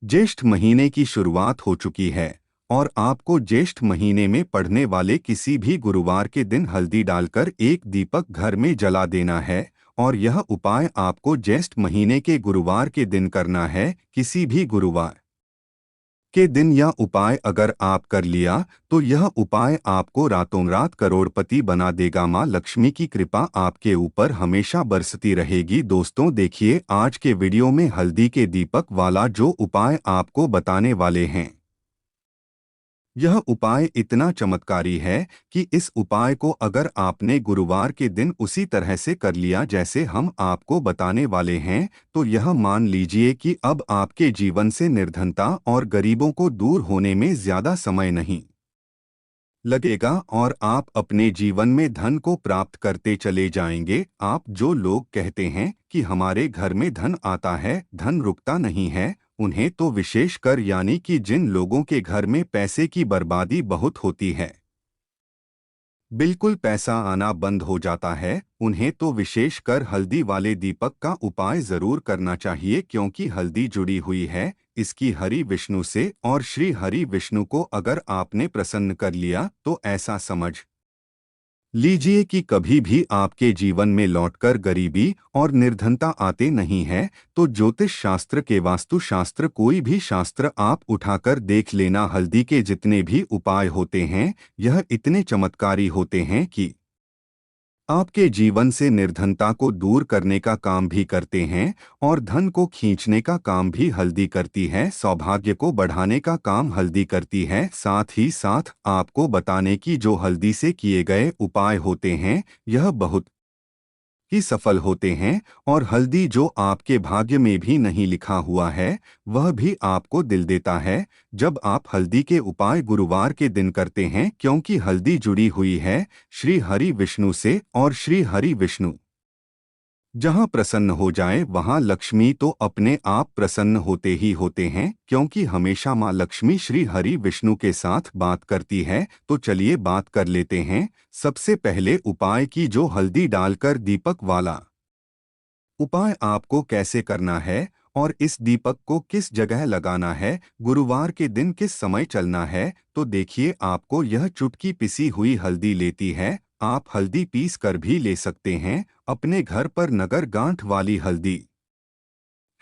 ज्येष्ठ महीने की शुरुआत हो चुकी है और आपको ज्येष्ठ महीने में पड़ने वाले किसी भी गुरुवार के दिन हल्दी डालकर एक दीपक घर में जला देना है। और यह उपाय आपको ज्येष्ठ महीने के गुरुवार के दिन करना है। किसी भी गुरुवार के दिन यह उपाय अगर आप कर लिया तो यह उपाय आपको रातों रात करोड़पति बना देगा। माँ लक्ष्मी की कृपा आपके ऊपर हमेशा बरसती रहेगी। दोस्तों देखिए, आज के वीडियो में हल्दी के दीपक वाला जो उपाय आपको बताने वाले हैं, यह उपाय इतना चमत्कारी है कि इस उपाय को अगर आपने गुरुवार के दिन उसी तरह से कर लिया जैसे हम आपको बताने वाले हैं, तो यह मान लीजिए कि अब आपके जीवन से निर्धनता और गरीबों को दूर होने में ज्यादा समय नहीं लगेगा और आप अपने जीवन में धन को प्राप्त करते चले जाएंगे। आप जो लोग कहते हैं कि हमारे घर में धन आता है, धन रुकता नहीं है, उन्हें तो विशेष कर, यानी कि जिन लोगों के घर में पैसे की बर्बादी बहुत होती है, बिल्कुल पैसा आना बंद हो जाता है, उन्हें तो विशेष कर हल्दी वाले दीपक का उपाय जरूर करना चाहिए। क्योंकि हल्दी जुड़ी हुई है इसकी हरि विष्णु से, और श्री हरि विष्णु को अगर आपने प्रसन्न कर लिया तो ऐसा समझ लीजिए कि कभी भी आपके जीवन में लौटकर गरीबी और निर्धनता आते नहीं है। तो ज्योतिष शास्त्र के वास्तु शास्त्र कोई भी शास्त्र आप उठाकर देख लेना, हल्दी के जितने भी उपाय होते हैं यह इतने चमत्कारी होते हैं कि आपके जीवन से निर्धनता को दूर करने का काम भी करते हैं और धन को खींचने का काम भी हल्दी करती है, सौभाग्य को बढ़ाने का काम हल्दी करती है। साथ ही साथ आपको बताने की जो हल्दी से किए गए उपाय होते हैं यह बहुत ही सफल होते हैं। और हल्दी जो आपके भाग्य में भी नहीं लिखा हुआ है वह भी आपको दिल देता है जब आप हल्दी के उपाय गुरुवार के दिन करते हैं। क्योंकि हल्दी जुड़ी हुई है श्री हरि विष्णु से, और श्री हरि विष्णु जहाँ प्रसन्न हो जाए वहाँ लक्ष्मी तो अपने आप प्रसन्न होते ही होते हैं। क्योंकि हमेशा माँ लक्ष्मी श्री हरि विष्णु के साथ बात करती है। तो चलिए बात कर लेते हैं सबसे पहले उपाय की, जो हल्दी डालकर दीपक वाला उपाय आपको कैसे करना है और इस दीपक को किस जगह लगाना है, गुरुवार के दिन किस समय चलना है। तो देखिए, आपको यह चुटकी पिसी हुई हल्दी लेती है। आप हल्दी पीस कर भी ले सकते हैं, अपने घर पर नगर गांठ वाली हल्दी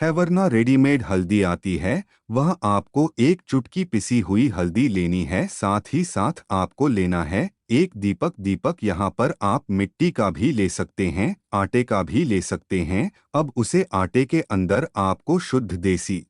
है वरना रेडीमेड हल्दी आती है, वह आपको एक चुटकी पिसी हुई हल्दी लेनी है। साथ ही साथ आपको लेना है एक दीपक। दीपक यहाँ पर आप मिट्टी का भी ले सकते हैं, आटे का भी ले सकते हैं। अब उसे आटे के अंदर आपको शुद्ध देसी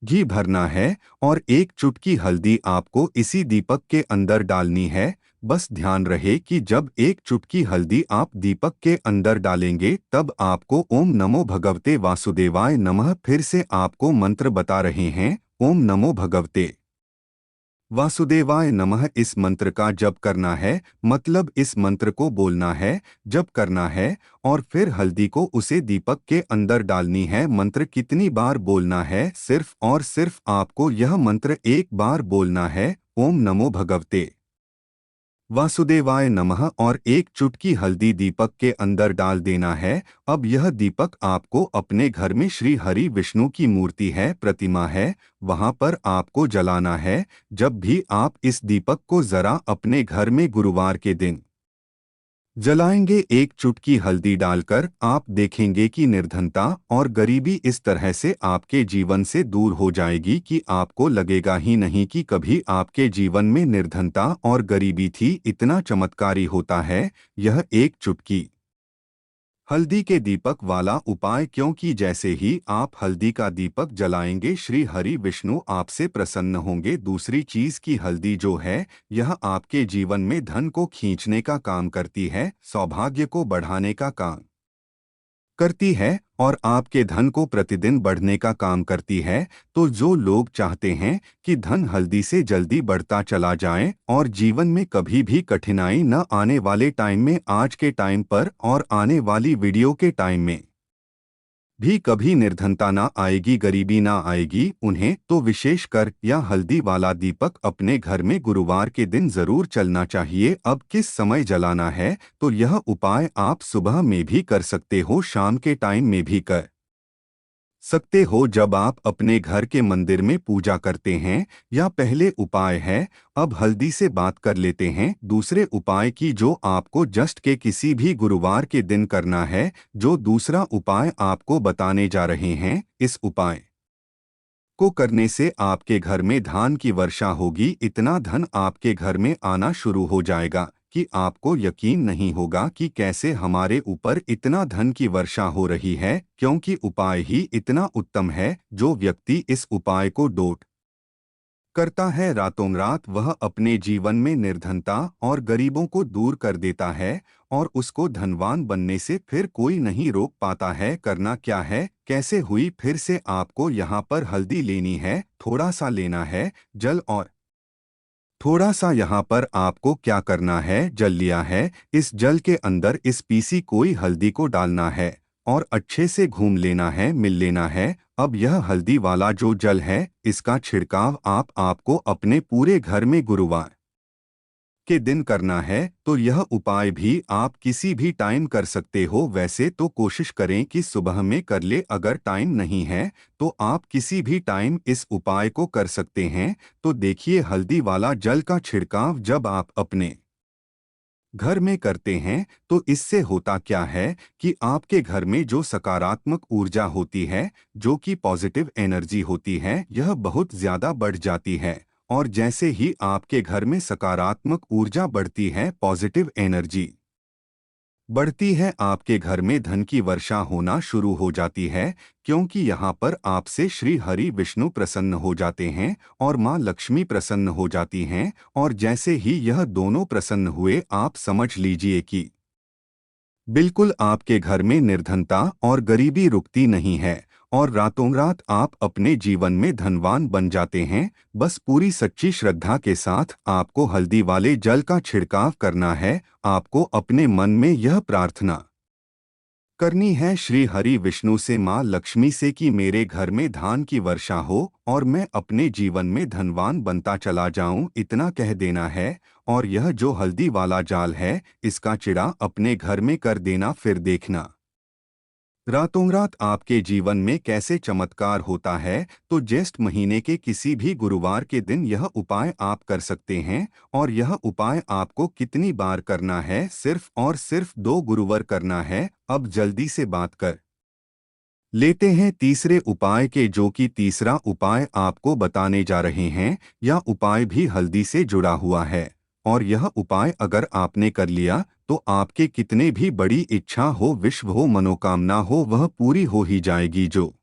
घी भरना है और एक चुटकी हल्दी आपको इसी दीपक के अंदर डालनी है। बस ध्यान रहे कि जब एक चुटकी हल्दी आप दीपक के अंदर डालेंगे तब आपको ओम नमो भगवते वासुदेवाय नमः, फिर से आपको मंत्र बता रहे हैं, ओम नमो भगवते वासुदेवाय नमः। इस मंत्र का जप करना है, मतलब इस मंत्र को बोलना है, जप करना है और फिर हल्दी को उसे दीपक के अंदर डालनी है। मंत्र कितनी बार बोलना है? सिर्फ और सिर्फ आपको यह मंत्र एक बार बोलना है, ओम नमो भगवते वासुदेवाय नमः, और एक चुटकी हल्दी दीपक के अंदर डाल देना है। अब यह दीपक आपको अपने घर में श्री हरि विष्णु की मूर्ति है, प्रतिमा है, वहां पर आपको जलाना है। जब भी आप इस दीपक को जरा अपने घर में गुरुवार के दिन जलाएंगे एक चुटकी हल्दी डालकर, आप देखेंगे कि निर्धनता और गरीबी इस तरह से आपके जीवन से दूर हो जाएगी कि आपको लगेगा ही नहीं कि कभी आपके जीवन में निर्धनता और गरीबी थी। इतना चमत्कारी होता है यह एक चुटकी हल्दी के दीपक वाला उपाय। क्योंकि जैसे ही आप हल्दी का दीपक जलाएंगे श्री हरि विष्णु आपसे प्रसन्न होंगे। दूसरी चीज की हल्दी जो है यह आपके जीवन में धन को खींचने का काम करती है, सौभाग्य को बढ़ाने का काम करती है और आपके धन को प्रतिदिन बढ़ने का काम करती है। तो जो लोग चाहते हैं कि धन हल्दी से जल्दी बढ़ता चला जाए और जीवन में कभी भी कठिनाई न आने वाले टाइम में, आज के टाइम पर और आने वाली वीडियो के टाइम में भी कभी निर्धनता ना आएगी, गरीबी ना आएगी, उन्हें तो विशेष कर यह हल्दी वाला दीपक अपने घर में गुरुवार के दिन जरूर चलना चाहिए। अब किस समय जलाना है? तो यह उपाय आप सुबह में भी कर सकते हो, शाम के टाइम में भी कर सकते हो जब आप अपने घर के मंदिर में पूजा करते हैं। या पहले उपाय है, अब हल्दी से बात कर लेते हैं दूसरे उपाय की जो आपको जस्ट के किसी भी गुरुवार के दिन करना है। जो दूसरा उपाय आपको बताने जा रहे हैं, इस उपाय को करने से आपके घर में धान की वर्षा होगी। इतना धन आपके घर में आना शुरू हो जाएगा कि आपको यकीन नहीं होगा कि कैसे हमारे ऊपर इतना धन की वर्षा हो रही है, क्योंकि उपाय ही इतना उत्तम है। जो व्यक्ति इस उपाय को डोट करता है, रातों रात वह अपने जीवन में निर्धनता और गरीबों को दूर कर देता है और उसको धनवान बनने से फिर कोई नहीं रोक पाता है। करना क्या है, कैसे हुई, फिर से आपको यहाँ पर हल्दी लेनी है, थोड़ा सा लेना है जल, और थोड़ा सा यहाँ पर आपको क्या करना है, जल लिया है, इस जल के अंदर इस पीसी कोई हल्दी को डालना है और अच्छे से घूम लेना है, मिल लेना है। अब यह हल्दी वाला जो जल है, इसका छिड़काव आपको अपने पूरे घर में गुरुवार के दिन करना है। तो यह उपाय भी आप किसी भी टाइम कर सकते हो। वैसे तो कोशिश करें कि सुबह में कर ले, अगर टाइम नहीं है तो आप किसी भी टाइम इस उपाय को कर सकते हैं। तो देखिए, हल्दी वाला जल का छिड़काव जब आप अपने घर में करते हैं तो इससे होता क्या है कि आपके घर में जो सकारात्मक ऊर्जा होती है, जो कि पॉजिटिव एनर्जी होती है, यह बहुत ज्यादा बढ़ जाती है। और जैसे ही आपके घर में सकारात्मक ऊर्जा बढ़ती है, पॉजिटिव एनर्जी बढ़ती है, आपके घर में धन की वर्षा होना शुरू हो जाती है। क्योंकि यहाँ पर आपसे श्री हरि विष्णु प्रसन्न हो जाते हैं और माँ लक्ष्मी प्रसन्न हो जाती हैं। और जैसे ही यह दोनों प्रसन्न हुए, आप समझ लीजिए कि बिल्कुल आपके घर में निर्धनता और गरीबी रुकती नहीं है और रातों रात आप अपने जीवन में धनवान बन जाते हैं। बस पूरी सच्ची श्रद्धा के साथ आपको हल्दी वाले जल का छिड़काव करना है। आपको अपने मन में यह प्रार्थना करनी है श्री हरि विष्णु से, माँ लक्ष्मी से, कि मेरे घर में धान की वर्षा हो और मैं अपने जीवन में धनवान बनता चला जाऊं, इतना कह देना है। और यह जो हल्दी वाला जाल है, इसका चिड़ा अपने घर में कर देना, फिर देखना रातों रात आपके जीवन में कैसे चमत्कार होता है। तो ज्येष्ठ महीने के किसी भी गुरुवार के दिन यह उपाय आप कर सकते हैं। और यह उपाय आपको कितनी बार करना है, सिर्फ और सिर्फ 2 गुरुवार करना है। अब जल्दी से बात कर लेते हैं तीसरे उपाय के, जो कि तीसरा उपाय आपको बताने जा रहे हैं। यह उपाय भी हल्दी से जुड़ा हुआ है और यह उपाय अगर आपने कर लिया तो आपके कितने भी बड़ी इच्छा हो, विश्व हो, मनोकामना हो, वह पूरी हो ही जाएगी। जो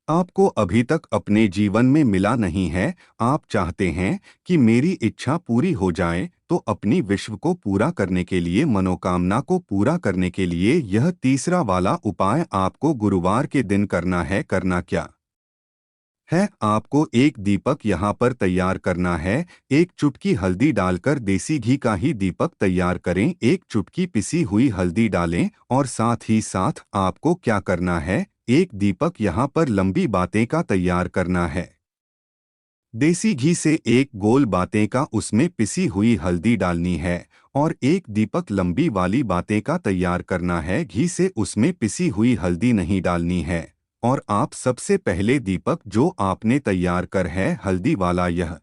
आपको अभी तक अपने जीवन में मिला नहीं है, आप चाहते हैं कि मेरी इच्छा पूरी हो जाए, तो अपनी विश्व को पूरा करने के लिए, मनोकामना को पूरा करने के लिए यह तीसरा वाला उपाय आपको गुरुवार के दिन करना है। करना क्या है, आपको एक दीपक यहाँ पर तैयार करना है। एक चुटकी हल्दी डालकर देसी घी का ही दीपक तैयार करें। एक चुटकी पिसी हुई हल्दी डालें और साथ ही साथ आपको क्या करना है, एक दीपक यहाँ पर लंबी बातें का तैयार करना है। देसी घी से एक गोल बातें का, उसमें पिसी हुई हल्दी डालनी है और एक दीपक लंबी वाली बातें का तैयार करना है। घी से उसमें पिसी हुई हल्दी नहीं डालनी है। और आप सबसे पहले दीपक जो आपने तैयार कर है हल्दी वाला, यह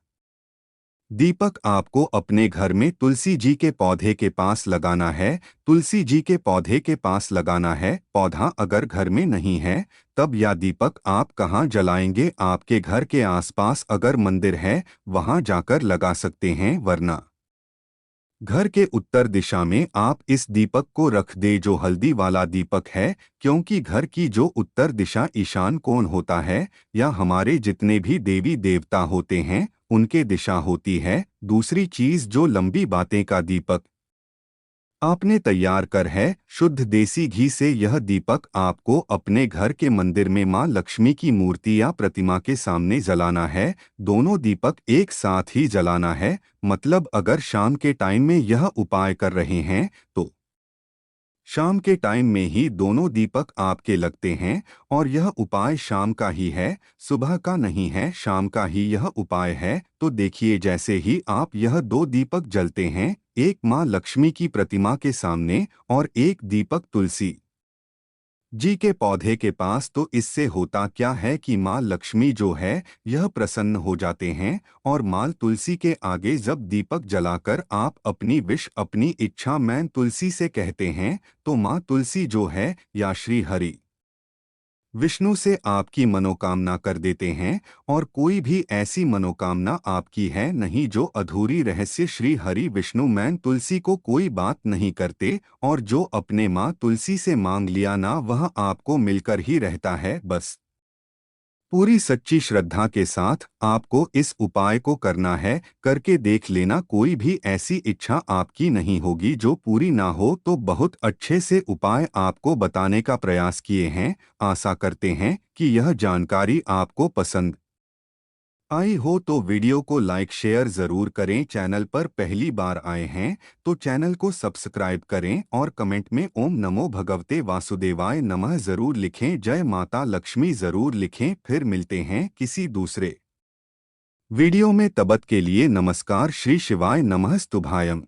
दीपक आपको अपने घर में तुलसी जी के पौधे के पास लगाना है। तुलसी जी के पौधे के पास लगाना है। पौधा अगर घर में नहीं है, तब यह दीपक आप कहाँ जलाएंगे, आपके घर के आसपास अगर मंदिर है वहां जाकर लगा सकते हैं, वरना घर के उत्तर दिशा में आप इस दीपक को रख दे, जो हल्दी वाला दीपक है। क्योंकि घर की जो उत्तर दिशा ईशान कोण होता है, या हमारे जितने भी देवी देवता होते हैं उनके दिशा होती है। दूसरी चीज, जो लंबी बातें का दीपक आपने तैयार कर है, शुद्ध देसी घी से यह दीपक आपको अपने घर के मंदिर में मां लक्ष्मी की मूर्ति या प्रतिमा के सामने जलाना है। दोनों दीपक एक साथ ही जलाना है। मतलब अगर शाम के टाइम में यह उपाय कर रहे हैं तो शाम के टाइम में ही दोनों दीपक आपके लगते हैं। और यह उपाय शाम का ही है, सुबह का नहीं है, शाम का ही यह उपाय है। तो देखिए, जैसे ही आप यह 2 दीपक जलते हैं, एक माँ लक्ष्मी की प्रतिमा के सामने और एक दीपक तुलसी जी के पौधे के पास, तो इससे होता क्या है कि माँ लक्ष्मी जो है यह प्रसन्न हो जाते हैं। और माँ तुलसी के आगे जब दीपक जलाकर आप अपनी विश, अपनी इच्छा मैं तुलसी से कहते हैं, तो माँ तुलसी जो है या श्री हरि विष्णु से आपकी मनोकामना कर देते हैं। और कोई भी ऐसी मनोकामना आपकी है नहीं जो अधूरी रहस्य श्री हरि विष्णु मैन तुलसी को कोई बात नहीं करते। और जो अपने माँ तुलसी से मांग लिया ना, वह आपको मिलकर ही रहता है। बस पूरी सच्ची श्रद्धा के साथ आपको इस उपाय को करना है। करके देख लेना, कोई भी ऐसी इच्छा आपकी नहीं होगी जो पूरी ना हो। तो बहुत अच्छे से उपाय आपको बताने का प्रयास किए हैं। आशा करते हैं कि यह जानकारी आपको पसंद आई हो। तो वीडियो को लाइक शेयर ज़रूर करें। चैनल पर पहली बार आए हैं तो चैनल को सब्सक्राइब करें और कमेंट में ओम नमो भगवते वासुदेवाय नमः ज़रूर लिखें। जय माता लक्ष्मी ज़रूर लिखें। फिर मिलते हैं किसी दूसरे वीडियो में। तब तक के लिए नमस्कार। श्री शिवाय नमः स्तुभ्याम्।